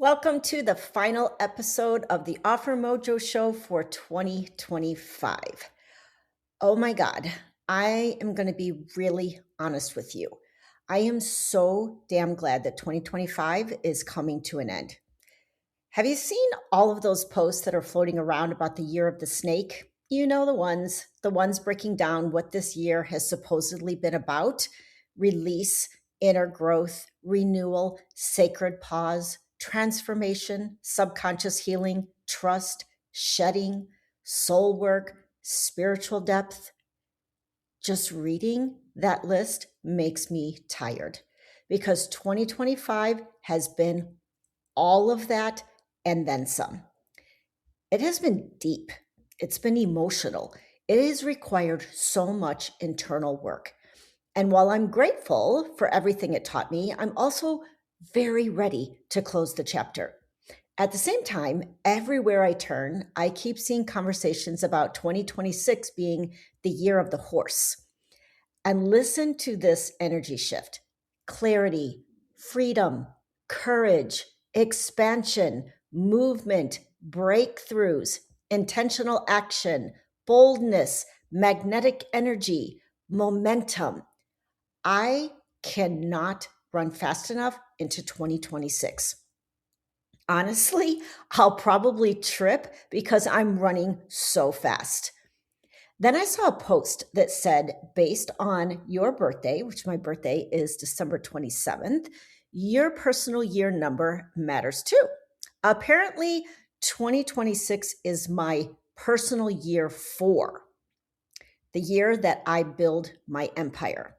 Welcome to the final episode of the OfferMojo show for 2025. Oh my God, I am going to be really honest with you. I am so damn glad that 2025 is coming to an end. Have you seen all of those posts that are floating around about the year of the snake? You know the ones breaking down what this year has supposedly been about: release, inner growth, renewal, sacred pause, transformation, subconscious healing, trust, shedding, soul work, spiritual depth. Just reading that list makes me tired because 2025 has been all of that and then some. It has been deep. It's been emotional. It has required so much internal work. And while I'm grateful for everything it taught me, I'm also very ready to close the chapter. At the same time, everywhere I turn, I keep seeing conversations about 2026 being the year of the horse. And listen to this energy shift: clarity, freedom, courage, expansion, movement, breakthroughs, intentional action, boldness, magnetic energy, momentum. I cannot run fast enough into 2026. Honestly, I'll probably trip because I'm running so fast. Then I saw a post that said, based on your birthday, which my birthday is December 27th, your personal year number matters too. Apparently, 2026 is my personal year 4, the year that I build my empire.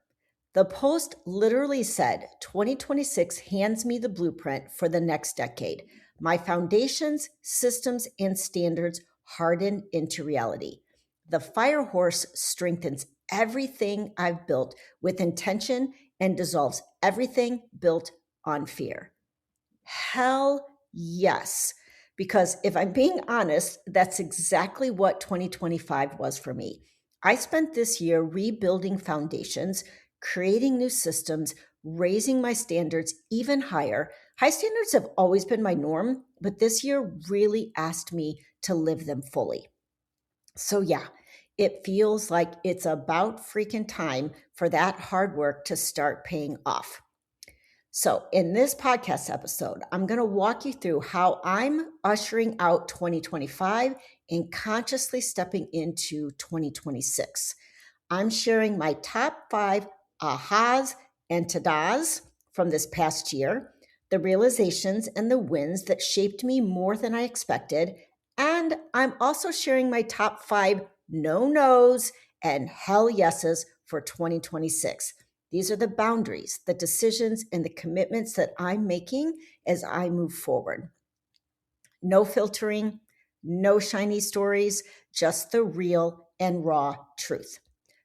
The post literally said, 2026 hands me the blueprint for the next decade. My foundations, systems, and standards harden into reality. The fire horse strengthens everything I've built with intention and dissolves everything built on fear. Hell yes. Because if I'm being honest, that's exactly what 2025 was for me. I spent this year rebuilding foundations, creating new systems, raising my standards even higher. High standards have always been my norm, but this year really asked me to live them fully. So, yeah, it feels like it's about freaking time for that hard work to start paying off. So, in this podcast episode, I'm going to walk you through how I'm ushering out 2025 and consciously stepping into 2026. I'm sharing my top 5 ahas and TaDa's from this past year, the realizations and the wins that shaped me more than I expected. And I'm also sharing my top 5 no-nos and hell yeses for 2026. These are the boundaries, the decisions, and the commitments that I'm making as I move forward. No filtering, no shiny stories, just the real and raw truth.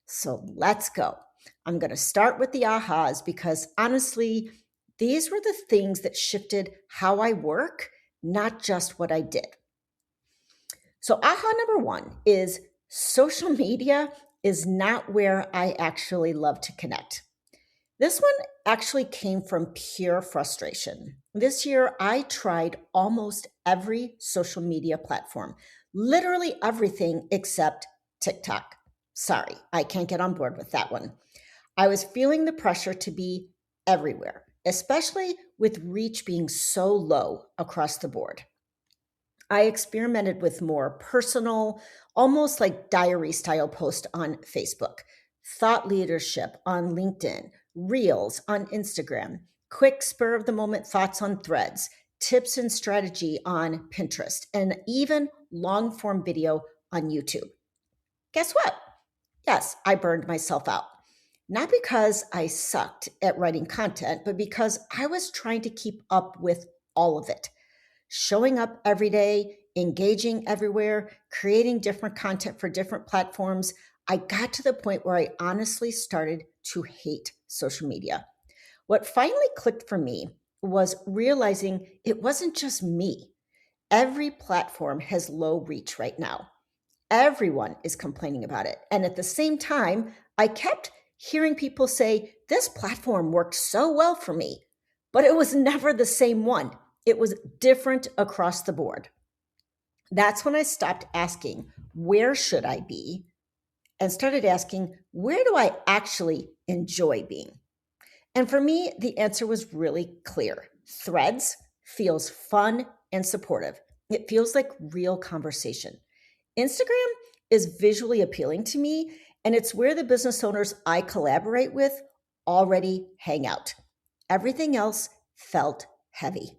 So let's go. I'm going to start with the ahas because honestly, these were the things that shifted how I work, not just what I did. So aha number 1 is social media is not where I actually love to connect. This one actually came from pure frustration. This year, I tried almost every social media platform, literally everything except TikTok. Sorry, I can't get on board with that one. I was feeling the pressure to be everywhere, especially with reach being so low across the board. I experimented with more personal, almost like diary style posts on Facebook, thought leadership on LinkedIn, reels on Instagram, quick spur of the moment thoughts on Threads, tips and strategy on Pinterest, and even long form video on YouTube. Guess what? Yes, I burned myself out. Not because I sucked at writing content, but because I was trying to keep up with all of it. Showing up every day, engaging everywhere, creating different content for different platforms, I got to the point where I honestly started to hate social media. What finally clicked for me was realizing it wasn't just me. Every platform has low reach right now. Everyone is complaining about it. And at the same time, I kept hearing people say, this platform worked so well for me, but it was never the same one. It was different across the board. That's when I stopped asking, where should I be? And started asking, where do I actually enjoy being? And for me, the answer was really clear. Threads feels fun and supportive. It feels like real conversation. Instagram is visually appealing to me, and it's where the business owners I collaborate with already hang out. Everything else felt heavy.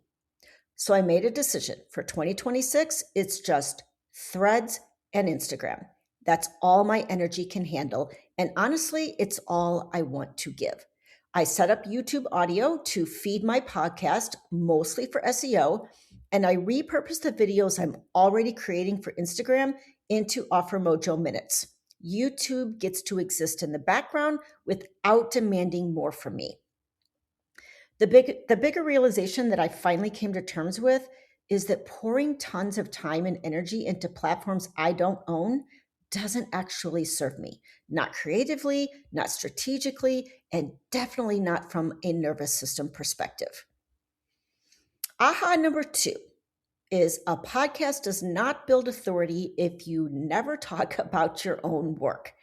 So I made a decision for 2026. It's just Threads and Instagram. That's all my energy can handle. And honestly, it's all I want to give. I set up YouTube audio to feed my podcast, mostly for SEO, and I repurposed the videos I'm already creating for Instagram into OfferMojo Minutes. YouTube gets to exist in the background without demanding more from me. The bigger realization that I finally came to terms with is that pouring tons of time and energy into platforms I don't own doesn't actually serve me. Not creatively, not strategically, and definitely not from a nervous system perspective. Aha number 2 is a podcast does not build authority if you never talk about your own work.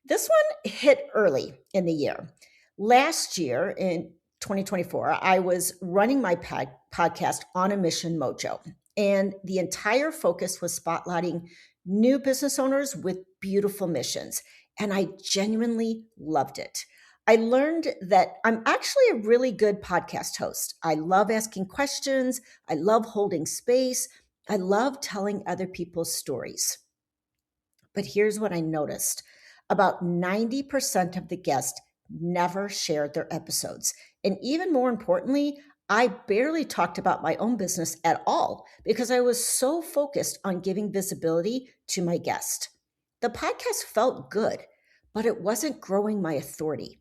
This one hit early in the year. Last year in 2024, I was running my podcast on a mission mojo, and the entire focus was spotlighting new business owners with beautiful missions, and I genuinely loved it. I learned that I'm actually a really good podcast host. I love asking questions. I love holding space. I love telling other people's stories. But here's what I noticed. About 90% of the guests never shared their episodes. And even more importantly, I barely talked about my own business at all because I was so focused on giving visibility to my guest. The podcast felt good, but it wasn't growing my authority.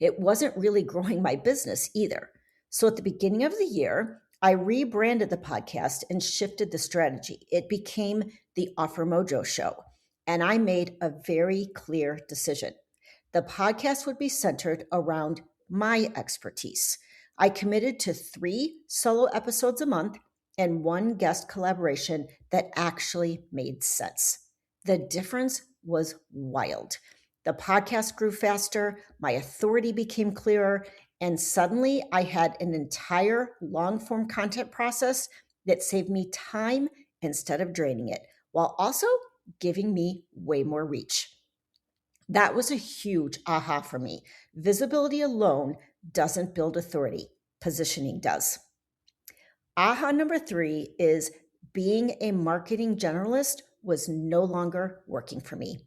It wasn't really growing my business either. So at the beginning of the year, I rebranded the podcast and shifted the strategy. It became the OfferMojo Show. And I made a very clear decision. The podcast would be centered around my expertise. I committed to 3 solo episodes a month and 1 guest collaboration that actually made sense. The difference was wild. The podcast grew faster, my authority became clearer, and suddenly I had an entire long form content process that saved me time instead of draining it, while also giving me way more reach. That was a huge aha for me. Visibility alone doesn't build authority, positioning does. Aha number 3 is being a marketing generalist was no longer working for me.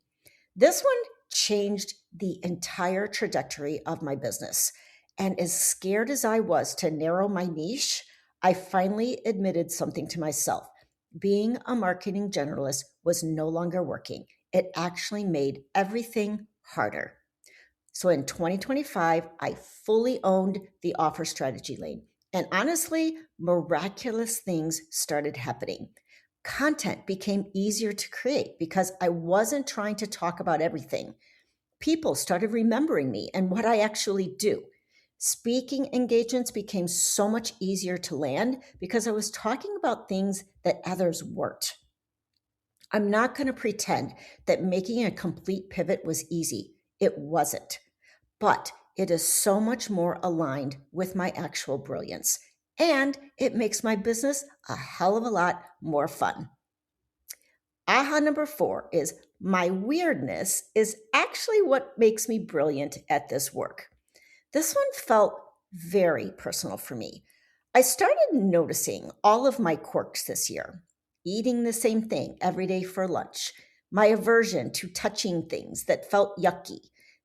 This one changed the entire trajectory of my business. And as scared as I was to narrow my niche, I finally admitted something to myself. Being a marketing generalist was no longer working. It actually made everything harder. So in 2025, I fully owned the offer strategy lane. And honestly, miraculous things started happening. Content became easier to create because I wasn't trying to talk about everything. People started remembering me and what I actually do. Speaking engagements became so much easier to land because I was talking about things that others weren't. I'm not going to pretend that making a complete pivot was easy. It wasn't. But it is so much more aligned with my actual brilliance. And it makes my business a hell of a lot more fun. Aha number 4 is my weirdness is actually what makes me brilliant at this work. This one felt very personal for me. I started noticing all of my quirks this year. Eating the same thing every day for lunch, my aversion to touching things that felt yucky,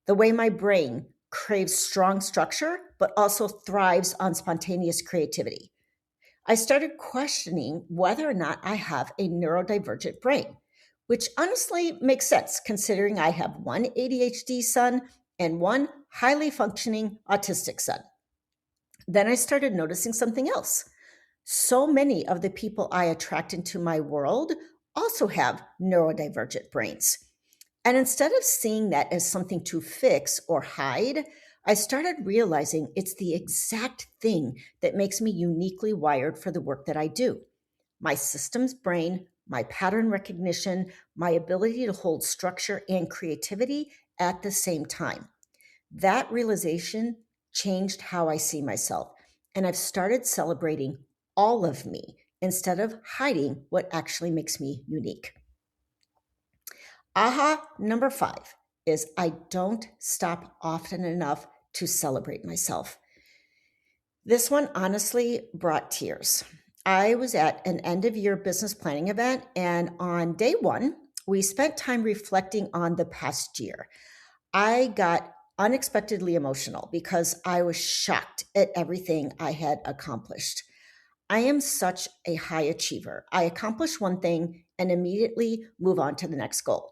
the way my brain craves strong structure but also thrives on spontaneous creativity. I started questioning whether or not I have a neurodivergent brain, which honestly makes sense considering I have one ADHD son and one highly functioning autistic son. Then I started noticing something else. So many of the people I attract into my world also have neurodivergent brains. And instead of seeing that as something to fix or hide, I started realizing it's the exact thing that makes me uniquely wired for the work that I do. My systems brain, my pattern recognition, my ability to hold structure and creativity at the same time. That realization changed how I see myself, and I've started celebrating all of me instead of hiding what actually makes me unique. Aha number 5 is I don't stop often enough to celebrate myself. This one honestly brought tears. I was at an end of year business planning event, and on day one, we spent time reflecting on the past year. I got unexpectedly emotional because I was shocked at everything I had accomplished. I am such a high achiever. I accomplish one thing and immediately move on to the next goal.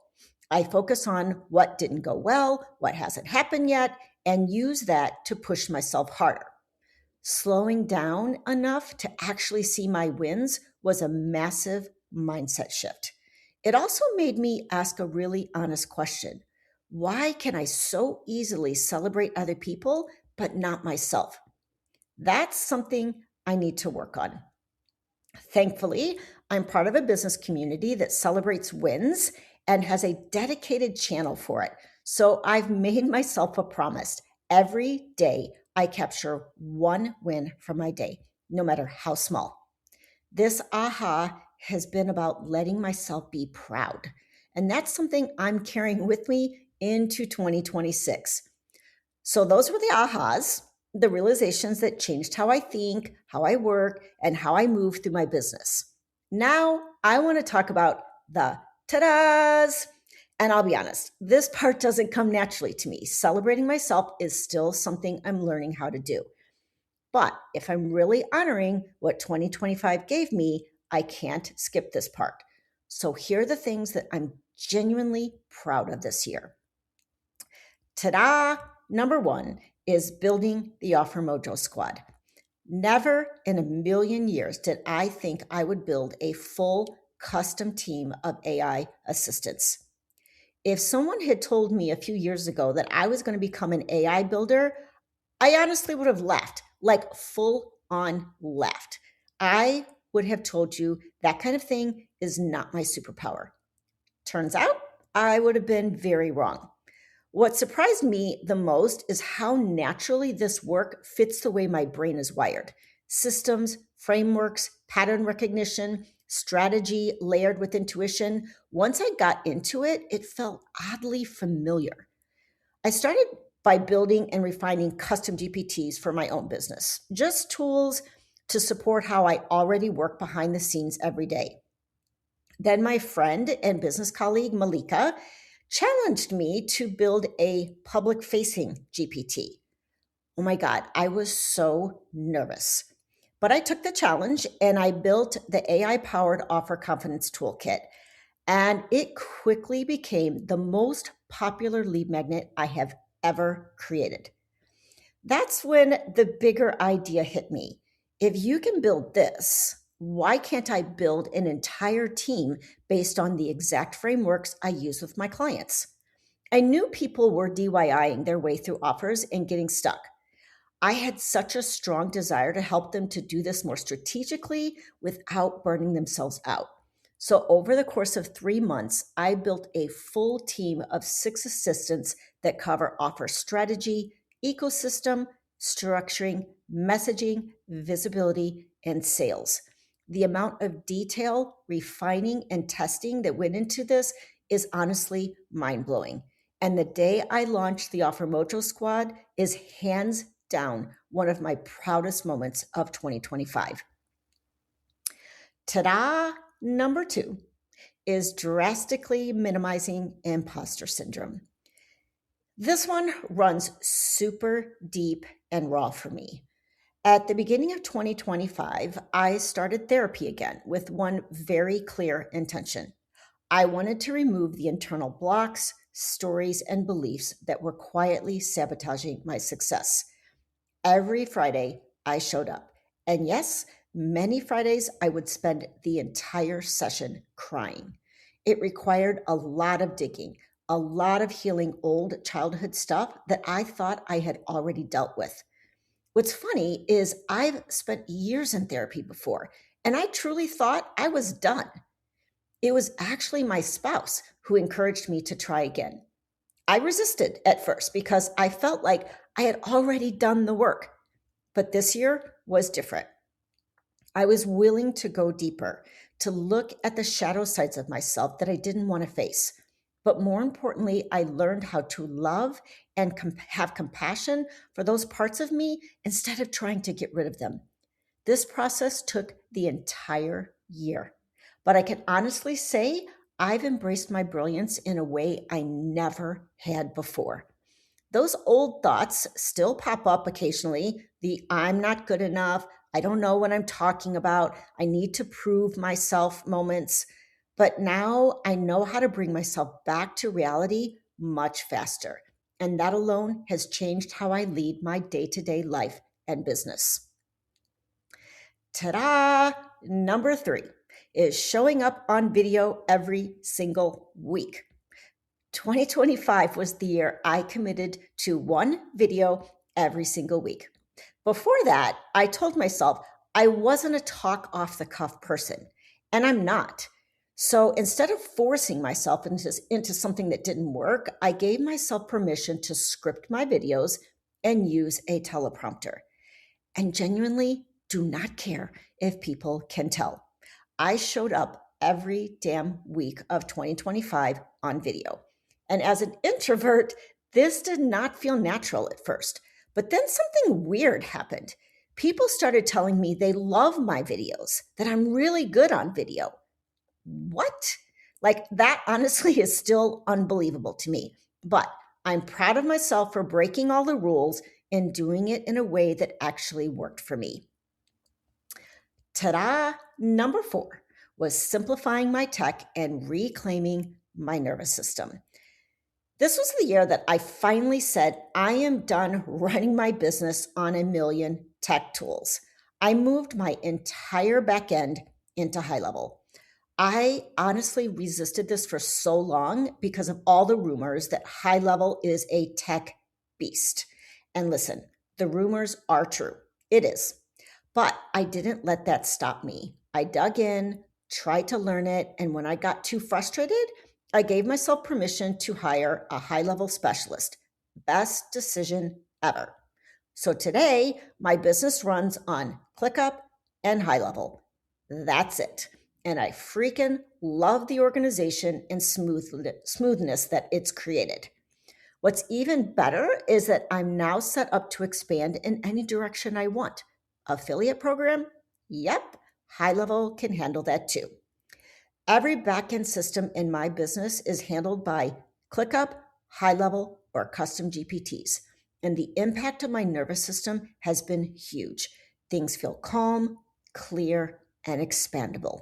I focus on what didn't go well, what hasn't happened yet, and use that to push myself harder. Slowing down enough to actually see my wins was a massive mindset shift. It also made me ask a really honest question. Why can I so easily celebrate other people, but not myself? That's something I need to work on. Thankfully, I'm part of a business community that celebrates wins and has a dedicated channel for it. So I've made myself a promise. Every day, I capture one win from my day, no matter how small. This aha has been about letting myself be proud. And that's something I'm carrying with me into 2026. So those were the ahas, the realizations that changed how I think, how I work, and how I move through my business. Now I want to talk about the TaDa's. And I'll be honest, this part doesn't come naturally to me. Celebrating myself is still something I'm learning how to do. But if I'm really honoring what 2025 gave me, I can't skip this part. So here are the things that I'm genuinely proud of this year. Ta-da! Number 1 is building the OfferMojo Squad. Never in a million years did I think I would build a full custom team of AI assistants. If someone had told me a few years ago that I was going to become an AI builder, I honestly would have left, like full on left. I would have told you that kind of thing is not my superpower. Turns out I would have been very wrong. What surprised me the most is how naturally this work fits the way my brain is wired. Systems, frameworks, pattern recognition, strategy layered with intuition. Once I got into it, it felt oddly familiar. I started by building and refining custom GPTs for my own business, just tools to support how I already work behind the scenes every day. Then my friend and business colleague, Malika, challenged me to build a public facing GPT. Oh my God, I was so nervous. But I took the challenge and I built the AI powered offer confidence toolkit. And it quickly became the most popular lead magnet I have ever created. That's when the bigger idea hit me. If you can build this, why can't I build an entire team based on the exact frameworks I use with my clients? I knew people were DIYing their way through offers and getting stuck. I had such a strong desire to help them to do this more strategically without burning themselves out. So, over the course of 3 months, I built a full team of 6 assistants that cover offer strategy, ecosystem, structuring, messaging, visibility, and sales. The amount of detail, refining, and testing that went into this is honestly mind blowing. And the day I launched the OfferMojo Squad is hands down one of my proudest moments of 2025. Ta-da! Number 2 is drastically minimizing impostor syndrome. This one runs super deep and raw for me. At the beginning of 2025, I started therapy again with one very clear intention. I wanted to remove the internal blocks, stories, and beliefs that were quietly sabotaging my success. Every Friday, I showed up. And yes, many Fridays, I would spend the entire session crying. It required a lot of digging, a lot of healing old childhood stuff that I thought I had already dealt with. What's funny is I've spent years in therapy before, and I truly thought I was done. It was actually my spouse who encouraged me to try again. I resisted at first because I felt like I had already done the work, but this year was different. I was willing to go deeper, to look at the shadow sides of myself that I didn't want to face. But more importantly, I learned how to love and have compassion for those parts of me instead of trying to get rid of them. This process took the entire year. But I can honestly say I've embraced my brilliance in a way I never had before. Those old thoughts still pop up occasionally. The I'm not good enough, I don't know what I'm talking about, I need to prove myself moments. But now I know how to bring myself back to reality much faster. And that alone has changed how I lead my day-to-day life and business. Ta-da! Number 3 is showing up on video every single week. 2025 was the year I committed to one video every single week. Before that, I told myself I wasn't a talk off the cuff person, and I'm not. So instead of forcing myself into something that didn't work, I gave myself permission to script my videos and use a teleprompter. And genuinely do not care if people can tell. I showed up every damn week of 2025 on video. And as an introvert, this did not feel natural at first. But then something weird happened. People started telling me they love my videos, that I'm really good on video. What? Like, that honestly is still unbelievable to me. But I'm proud of myself for breaking all the rules and doing it in a way that actually worked for me. Ta-da! Number 4 was simplifying my tech and reclaiming my nervous system. This was the year that I finally said, I am done running my business on a million tech tools. I moved my entire backend into high level. I honestly resisted this for so long because of all the rumors that high level is a tech beast. And listen, the rumors are true. It is. But I didn't let that stop me. I dug in, tried to learn it, and when I got too frustrated, I gave myself permission to hire a high-level specialist. Best decision ever. So today, my business runs on ClickUp and high level. That's it. And I freaking love the organization and smoothness that it's created. What's even better is that I'm now set up to expand in any direction I want. Affiliate program? Yep, high level can handle that too. Every backend system in my business is handled by ClickUp, high level, or custom GPTs. And the impact of my nervous system has been huge. Things feel calm, clear, and expandable.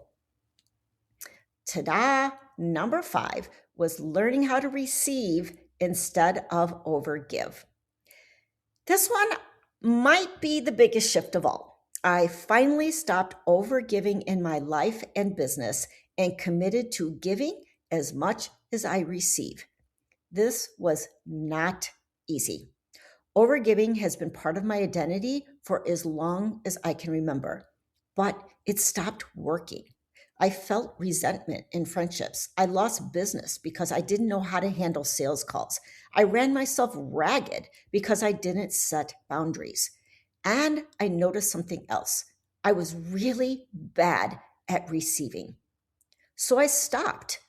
Ta-da! Number 5 was learning how to receive instead of overgive. This one might be the biggest shift of all. I finally stopped overgiving in my life and business and committed to giving as much as I receive. This was not easy. Overgiving has been part of my identity for as long as I can remember, but it stopped working. I felt resentment in friendships. I lost business because I didn't know how to handle sales calls. I ran myself ragged because I didn't set boundaries. And I noticed something else. I was really bad at receiving. So I stopped.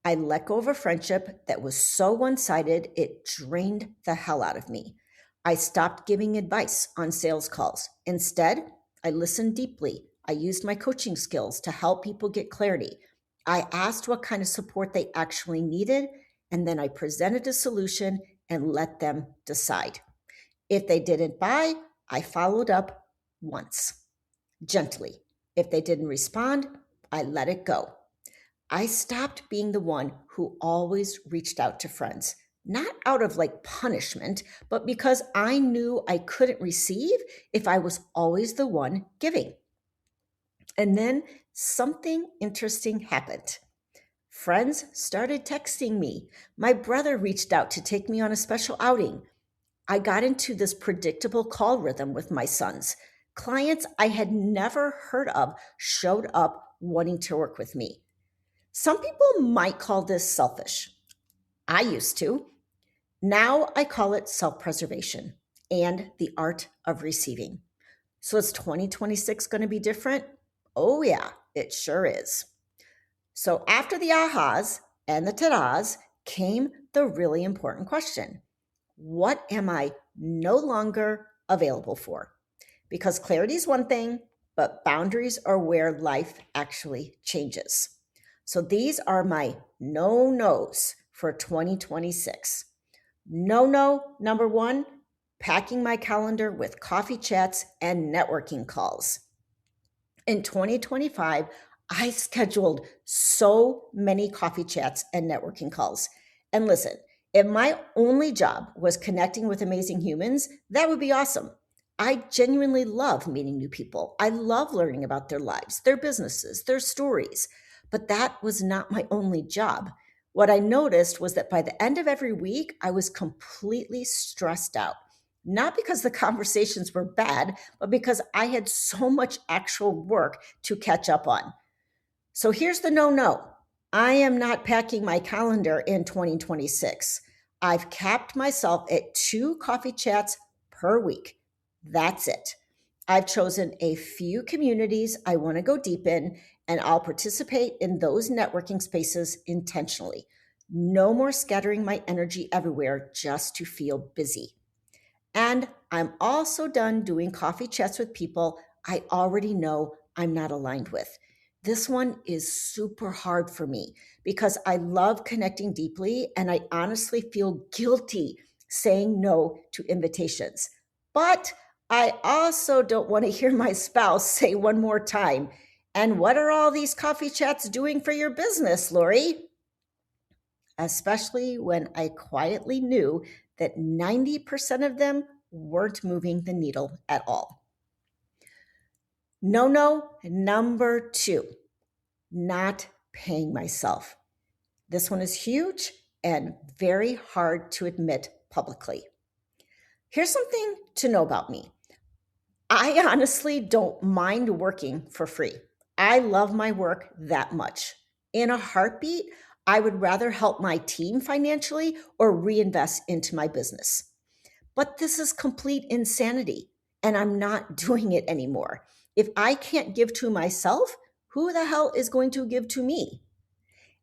I let go of a friendship that was so one-sided, it drained the hell out of me. I stopped giving advice on sales calls. Instead, I listened deeply. I used my coaching skills to help people get clarity. I asked what kind of support they actually needed, and then I presented a solution and let them decide. If they didn't buy, I followed up once, gently. If they didn't respond, I let it go. I stopped being the one who always reached out to friends, not out of punishment, but because I knew I couldn't receive if I was always the one giving. And then something interesting happened. Friends started texting me. My brother reached out to take me on a special outing. I got into this predictable call rhythm with my sons. Clients I had never heard of showed up wanting to work with me. Some people might call this selfish. I used to. Now I call it self preservation and the art of receiving. So is 2026 going to be different? Oh, yeah, it sure is. So after the ahas and the TaDa's came the really important question: what am I no longer available for? Because clarity is one thing, but boundaries are where life actually changes. So these are my no-nos for 2026. No-no number one, packing my calendar with coffee chats and networking calls. In 2025, I scheduled so many coffee chats and networking calls. And listen, if my only job was connecting with amazing humans, that would be awesome. I genuinely love meeting new people. I love learning about their lives, their businesses, their stories. But that was not my only job. What I noticed was that by the end of every week, I was completely stressed out. Not because the conversations were bad, but because I had so much actual work to catch up on. So here's the no. I am not packing my calendar in 2026. I've capped myself at 2 coffee chats per week. That's it. I've chosen a few communities I want to go deep in, and I'll participate in those networking spaces intentionally. No more scattering my energy everywhere just to feel busy. And I'm also done doing coffee chats with people I already know I'm not aligned with. This one is super hard for me because I love connecting deeply and I honestly feel guilty saying no to invitations. But I also don't want to hear my spouse say one more time, "And what are all these coffee chats doing for your business, Lori?" Especially when I quietly knew that 90% of them weren't moving the needle at all. No number 2, not paying myself. This one is huge and very hard to admit publicly. Here's something to know about me. I honestly don't mind working for free. I love my work that much. In a heartbeat, I would rather help my team financially or reinvest into my business. But this is complete insanity, and I'm not doing it anymore. If I can't give to myself, who the hell is going to give to me?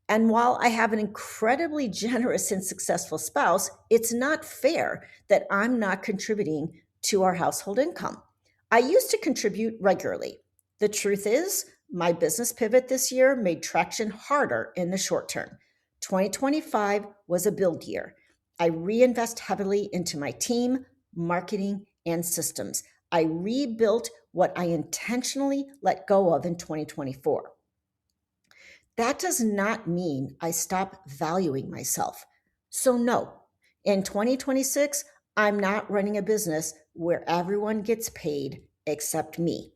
And while I have an incredibly generous and successful spouse, it's not fair that I'm not contributing to our household income. I used to contribute regularly. The truth is, my business pivot this year made traction harder in the short term. 2025 was a build year. I reinvest heavily into my team, marketing, and systems. I rebuilt what I intentionally let go of in 2024. That does not mean I stop valuing myself. So, no, in 2026, I'm not running a business where everyone gets paid except me.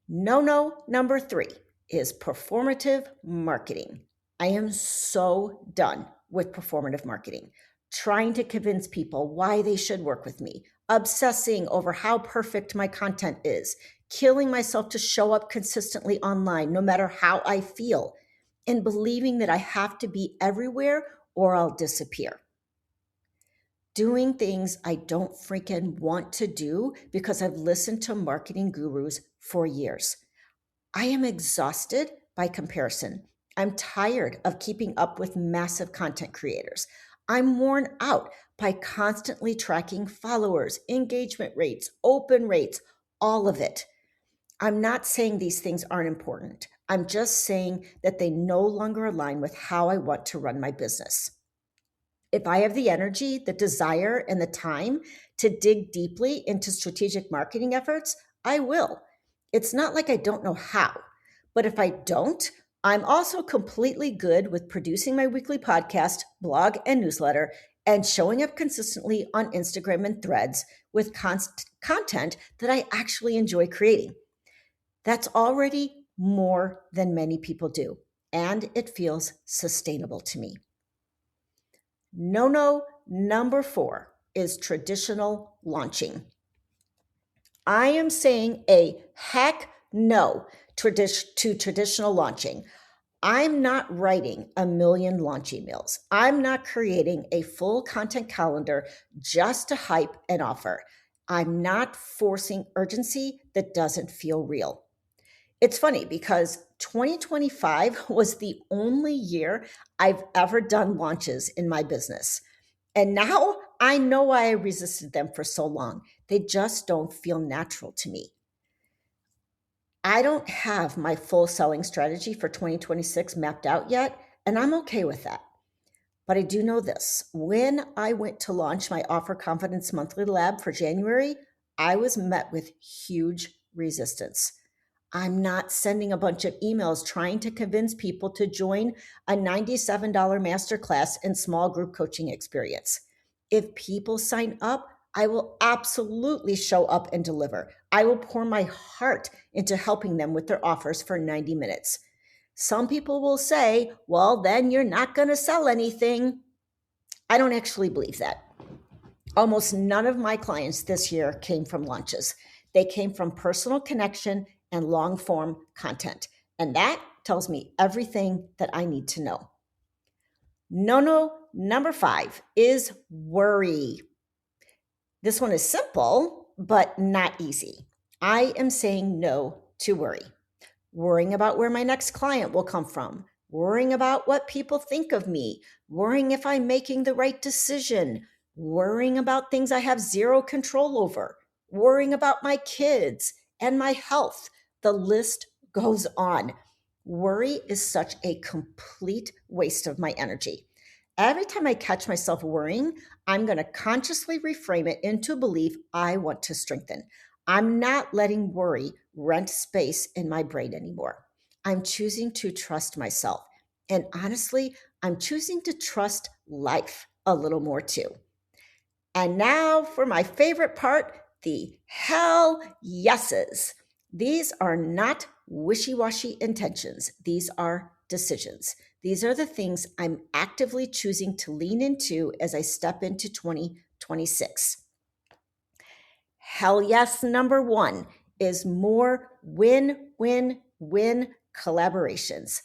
No number 3 is performative marketing. I am so done with performative marketing, trying to convince people why they should work with me, obsessing over how perfect my content is, killing myself to show up consistently online no matter how I feel, and believing that I have to be everywhere or I'll disappear. Doing things I don't freaking want to do because I've listened to marketing gurus for years. I am exhausted by comparison. I'm tired of keeping up with massive content creators. I'm worn out by constantly tracking followers, engagement rates, open rates, all of it. I'm not saying these things aren't important. I'm just saying that they no longer align with how I want to run my business. If I have the energy, the desire, and the time to dig deeply into strategic marketing efforts, I will. It's not like I don't know how, but if I don't, I'm also completely good with producing my weekly podcast, blog, and newsletter, and showing up consistently on Instagram and Threads with content that I actually enjoy creating. That's already more than many people do. and it feels sustainable to me. No number 4 is traditional launching. I am saying a heck no to traditional launching. I'm not writing a million launch emails. I'm not creating a full content calendar just to hype an offer. I'm not forcing urgency that doesn't feel real. It's funny because 2025 was the only year I've ever done launches in my business. And now I know why I resisted them for so long. They just don't feel natural to me. I don't have my full selling strategy for 2026 mapped out yet, and I'm okay with that. But I do know this. When I went to launch my Offer Confidence Monthly Lab for January, I was met with huge resistance. I'm not sending a bunch of emails trying to convince people to join a $97 masterclass and small group coaching experience. If people sign up, I will absolutely show up and deliver. I will pour my heart into helping them with their offers for 90 minutes. Some people will say, well, then you're not going to sell anything. I don't actually believe that. Almost none of my clients this year came from launches. They came from personal connection and long form content. And that tells me everything that I need to know. No, number 5 is worry. This one is simple, but not easy. I am saying no to worry. Worrying about where my next client will come from, worrying about what people think of me, worrying if I'm making the right decision, worrying about things I have zero control over, worrying about my kids and my health. The list goes on. Worry is such a complete waste of my energy. Every time I catch myself worrying, I'm going to consciously reframe it into a belief I want to strengthen. I'm not letting worry rent space in my brain anymore. I'm choosing to trust myself. And honestly, I'm choosing to trust life a little more too. And now for my favorite part, the hell yeses. These are not wishy-washy intentions. These are decisions. These are the things I'm actively choosing to lean into as I step into 2026. Hell yes, number 1 is more win-win-win collaborations.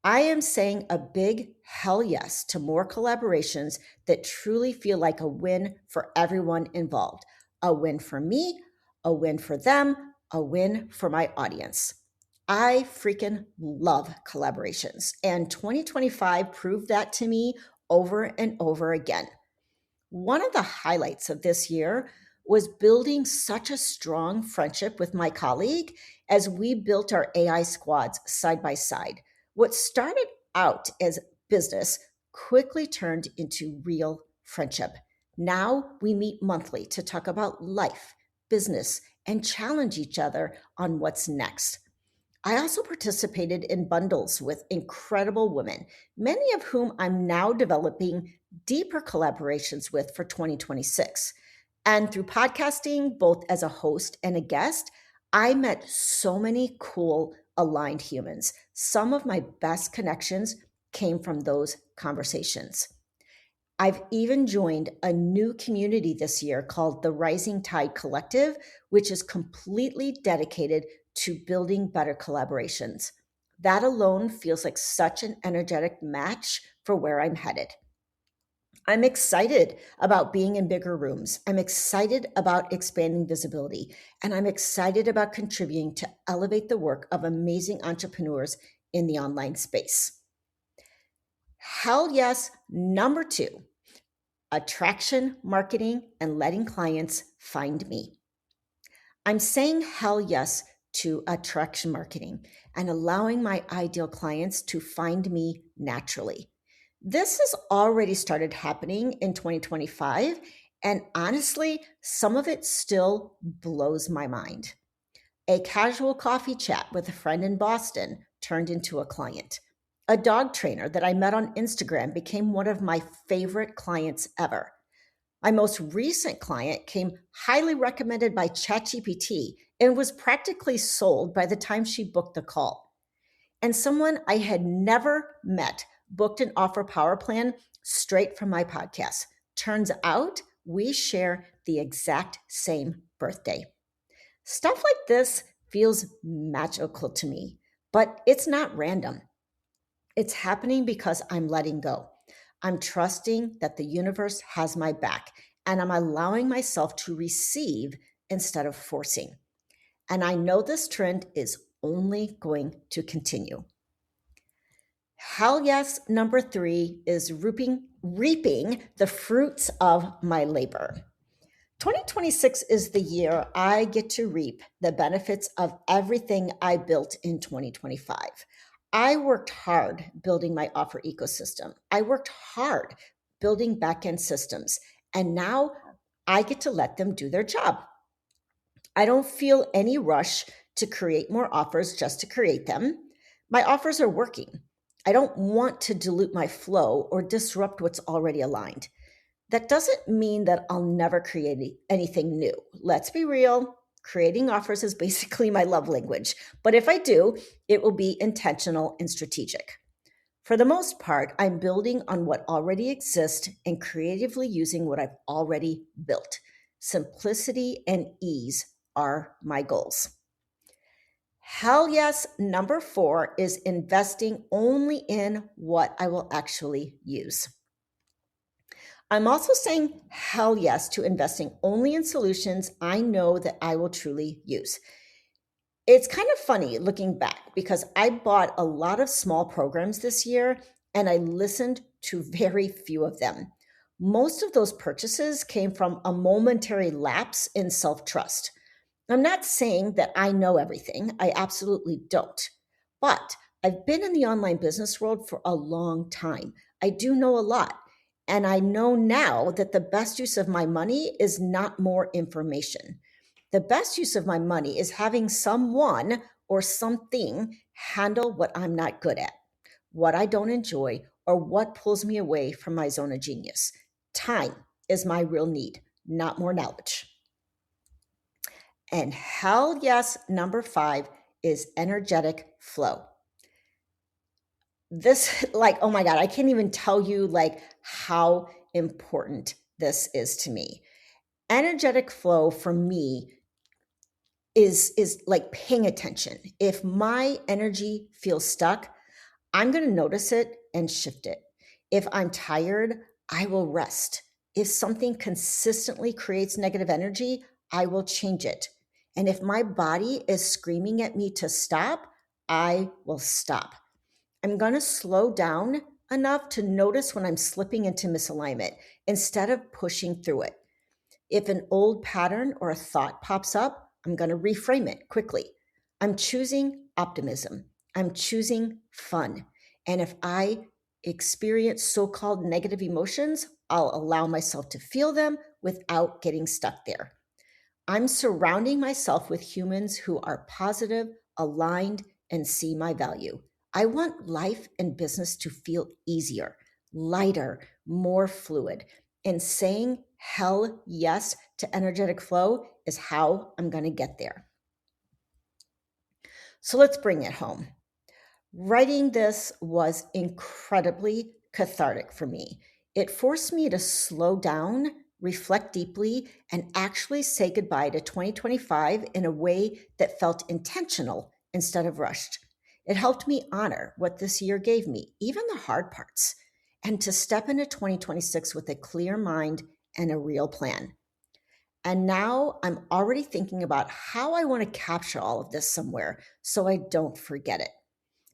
I am saying a big hell yes to more collaborations that truly feel like a win for everyone involved. A win for me, a win for them, a win for my audience. I freaking love collaborations, and 2025 proved that to me over and over again. One of the highlights of this year was building such a strong friendship with my colleague as we built our AI squads side by side. What started out as business quickly turned into real friendship. Now we meet monthly to talk about life, business, and challenge each other on what's next. I also participated in bundles with incredible women, many of whom I'm now developing deeper collaborations with for 2026. And through podcasting, both as a host and a guest, I met so many cool, aligned humans. Some of my best connections came from those conversations. I've even joined a new community this year called the Rising Tide Collective, which is completely dedicated to building better collaborations. That alone feels like such an energetic match for where I'm headed. I'm excited about being in bigger rooms. I'm excited about expanding visibility, and I'm excited about contributing to elevate the work of amazing entrepreneurs in the online space. Hell yes, number 2, attraction marketing and letting clients find me. I'm saying hell yes to attraction marketing and allowing my ideal clients to find me naturally. This has already started happening in 2025, and honestly, some of it still blows my mind. A casual coffee chat with a friend in Boston turned into a client. A dog trainer that I met on Instagram became one of my favorite clients ever. My most recent client came highly recommended by ChatGPT and was practically sold by the time she booked the call. and someone I had never met booked an offer power plan straight from my podcast. Turns out we share the exact same birthday. Stuff like this feels magical to me, but it's not random. It's happening because I'm letting go. I'm trusting that the universe has my back, and I'm allowing myself to receive instead of forcing. And I know this trend is only going to continue. Hell yes, number 3 is reaping the fruits of my labor. 2026 is the year I get to reap the benefits of everything I built in 2025. I worked hard building my offer ecosystem. I worked hard building backend systems, and now I get to let them do their job. I don't feel any rush to create more offers just to create them. My offers are working. I don't want to dilute my flow or disrupt what's already aligned. That doesn't mean that I'll never create anything new. Let's be real. Creating offers is basically my love language. But if I do, it will be intentional and strategic. For the most part, I'm building on what already exists and creatively using what I've already built. Simplicity and ease are my goals. Hell yes, number 4 is investing only in what I will actually use. I'm also saying hell yes to investing only in solutions I know that I will truly use. It's kind of funny looking back because I bought a lot of small programs this year and I listened to very few of them. Most of those purchases came from a momentary lapse in self trust. I'm not saying that I know everything, I absolutely don't. But I've been in the online business world for a long time. I do know a lot. And I know now that the best use of my money is not more information. The best use of my money is having someone or something handle what I'm not good at, what I don't enjoy, or what pulls me away from my zone of genius. Time is my real need, not more knowledge. And hell yes, number 5 is energetic flow. This, like, oh my God, I can't even tell you like how important this is to me. Energetic flow for me is like paying attention. If my energy feels stuck, I'm going to notice it and shift it. If I'm tired, I will rest. If something consistently creates negative energy, I will change it. And if my body is screaming at me to stop, I will stop. I'm going to slow down enough to notice when I'm slipping into misalignment instead of pushing through it. If an old pattern or a thought pops up, I'm going to reframe it quickly. I'm choosing optimism. I'm choosing fun. And if I experience so called negative emotions, I'll allow myself to feel them without getting stuck there. I'm surrounding myself with humans who are positive, aligned, and see my value. I want life and business to feel easier, lighter, more fluid. And saying hell yes to energetic flow is how I'm going to get there. So let's bring it home. Writing this was incredibly cathartic for me. It forced me to slow down, reflect deeply, and actually say goodbye to 2025 in a way that felt intentional instead of rushed. It helped me honor what this year gave me, even the hard parts, and to step into 2026 with a clear mind and a real plan. And now I'm already thinking about how I want to capture all of this somewhere so I don't forget it.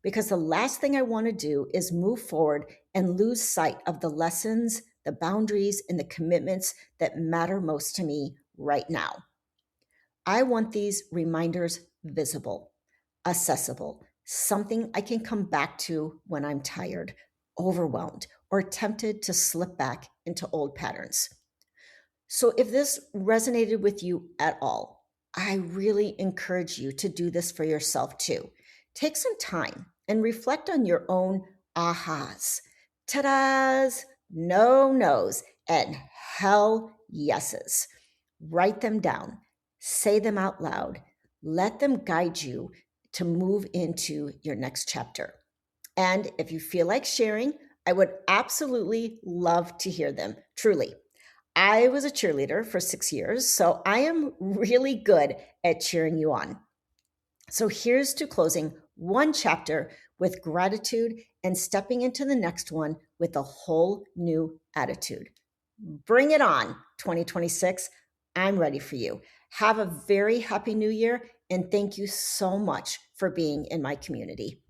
Because the last thing I want to do is move forward and lose sight of the lessons, the boundaries, and the commitments that matter most to me right now. I want these reminders visible, accessible, something I can come back to when I'm tired, overwhelmed, or tempted to slip back into old patterns. So if this resonated with you at all, I really encourage you to do this for yourself too. Take some time and reflect on your own ahas, TaDa's, No-Nos, and hell yeses. Write them down, say them out loud, let them guide you to move into your next chapter. And if you feel like sharing, I would absolutely love to hear them, truly. I was a cheerleader for 6 years, so I am really good at cheering you on. So here's to closing one chapter with gratitude and stepping into the next one with a whole new attitude. Bring it on, 2026. I'm ready for you. Have a very happy new year, and thank you so much for being in my community.